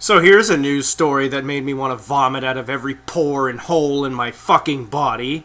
So here's a news story that made me want to vomit out of every pore and hole in my fucking body.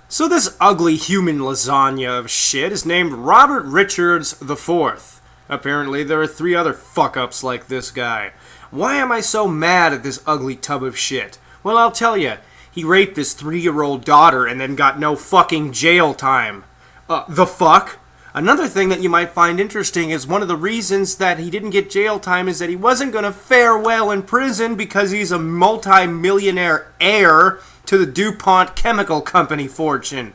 So this ugly human lasagna of shit is named Robert Richards IV. Apparently there are 3 other fuck-ups like this guy. Why am I so mad at this ugly tub of shit? Well, I'll tell you. He raped his 3-year-old daughter and then got no fucking jail time. The fuck? Another thing that you might find interesting is one of the reasons that he didn't get jail time is that he wasn't going to fare well in prison because he's a multi-millionaire heir to the DuPont Chemical Company fortune.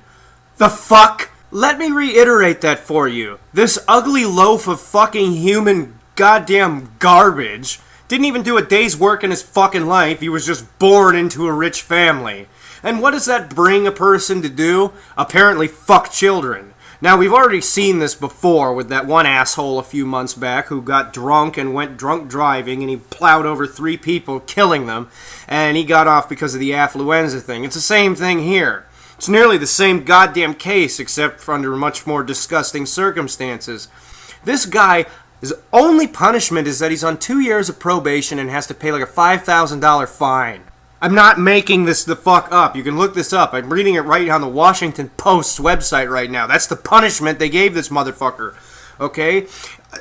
The fuck? Let me reiterate that for you. This ugly loaf of fucking human goddamn garbage didn't even do a day's work in his fucking life. He was just born into a rich family. And what does that bring a person to do? Apparently fuck children. Now, we've already seen this before with that one asshole a few months back who got drunk and went drunk driving and he plowed over 3 people, killing them, and he got off because of the affluenza thing. It's the same thing here. It's nearly the same goddamn case, except under much more disgusting circumstances. This guy, his only punishment is that he's on 2 years of probation and has to pay like a $5,000 fine. I'm not making this the fuck up. You can look this up. I'm reading it right on the Washington Post's website right now. That's the punishment they gave this motherfucker. Okay?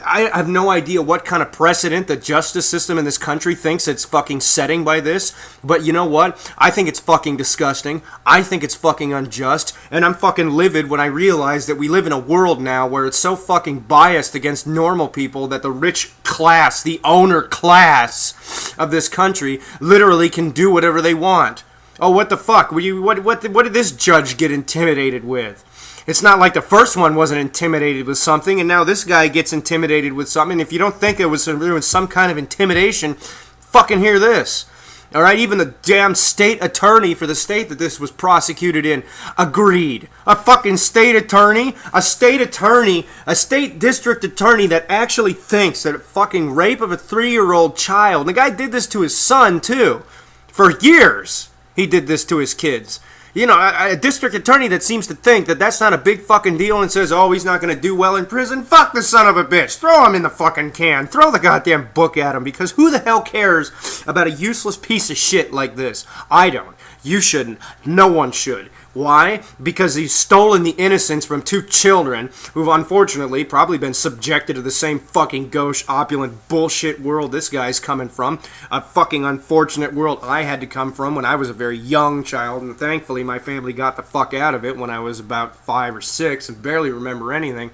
I have no idea what kind of precedent the justice system in this country thinks it's fucking setting by this. But you know what? I think it's fucking disgusting. I think it's fucking unjust. And I'm fucking livid when I realize that we live in a world now where it's so fucking biased against normal people that the rich class, the owner class of this country, literally can do whatever they want. Oh, what the fuck? What did this judge get intimidated with? It's not like the first one wasn't intimidated with something, and now this guy gets intimidated with something. If you don't think there was some kind of intimidation, fucking hear this. Alright, even the damn state attorney for the state that this was prosecuted in agreed. A fucking state attorney? A state district attorney that actually thinks that a fucking rape of a 3-year-old child, and the guy did this to his son too. For years, he did this to his kids. You know, a district attorney that seems to think that that's not a big fucking deal and says, oh, he's not going to do well in prison. Fuck the son of a bitch. Throw him in the fucking can. Throw the goddamn book at him, because who the hell cares about a useless piece of shit like this? I don't. You shouldn't. No one should. Why? Because he's stolen the innocence from 2 children who've unfortunately probably been subjected to the same fucking gauche, opulent bullshit world this guy's coming from. A fucking unfortunate world I had to come from when I was a very young child, and thankfully my family got the fuck out of it when I was about 5 or 6 and barely remember anything.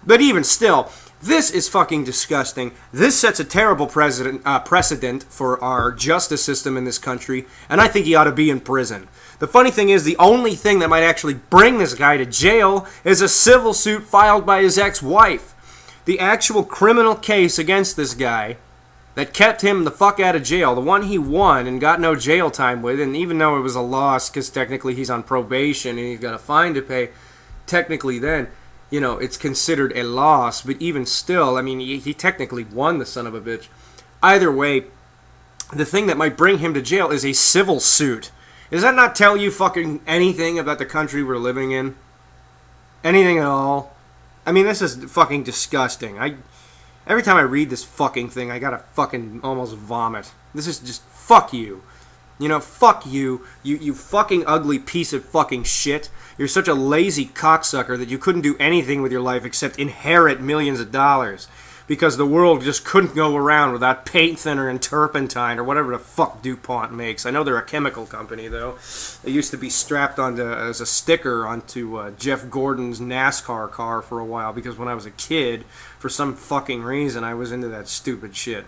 But even still, this is fucking disgusting. This sets a terrible precedent for our justice system in this country, and I think he ought to be in prison. The funny thing is, the only thing that might actually bring this guy to jail is a civil suit filed by his ex-wife. The actual criminal case against this guy that kept him the fuck out of jail, the one he won and got no jail time with, and even though it was a loss because technically he's on probation and he's got a fine to pay, technically then, you know, it's considered a loss, but even still, I mean, he technically won, the son of a bitch. Either way, the thing that might bring him to jail is a civil suit. Does that not tell you fucking anything about the country we're living in? Anything at all? I mean, this is fucking disgusting. Every time I read this fucking thing, I gotta fucking almost vomit. This is just, fuck you. You know, fuck you. You fucking ugly piece of fucking shit. You're such a lazy cocksucker that you couldn't do anything with your life except inherit millions of dollars. Because the world just couldn't go around without paint thinner and turpentine or whatever the fuck DuPont makes. I know they're a chemical company, though. They used to be strapped onto as a sticker onto Jeff Gordon's NASCAR car for a while, because when I was a kid, for some fucking reason, I was into that stupid shit.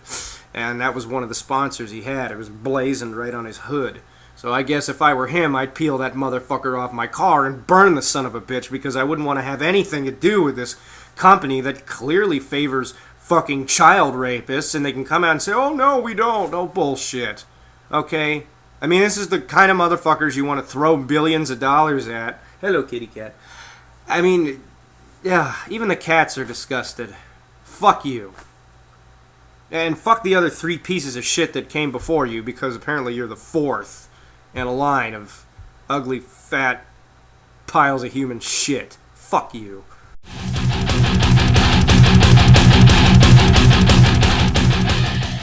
And that was one of the sponsors he had. It was blazoned right on his hood. So I guess if I were him, I'd peel that motherfucker off my car and burn the son of a bitch, because I wouldn't want to have anything to do with this company that clearly favors fucking child rapists, and they can come out and say, oh no, we don't. Oh, bullshit. Okay? I mean, this is the kind of motherfuckers you want to throw billions of dollars at. Hello, kitty cat. I mean, yeah, even the cats are disgusted. Fuck you. And fuck the other 3 pieces of shit that came before you, because apparently you're the 4th in a line of ugly, fat piles of human shit. Fuck you.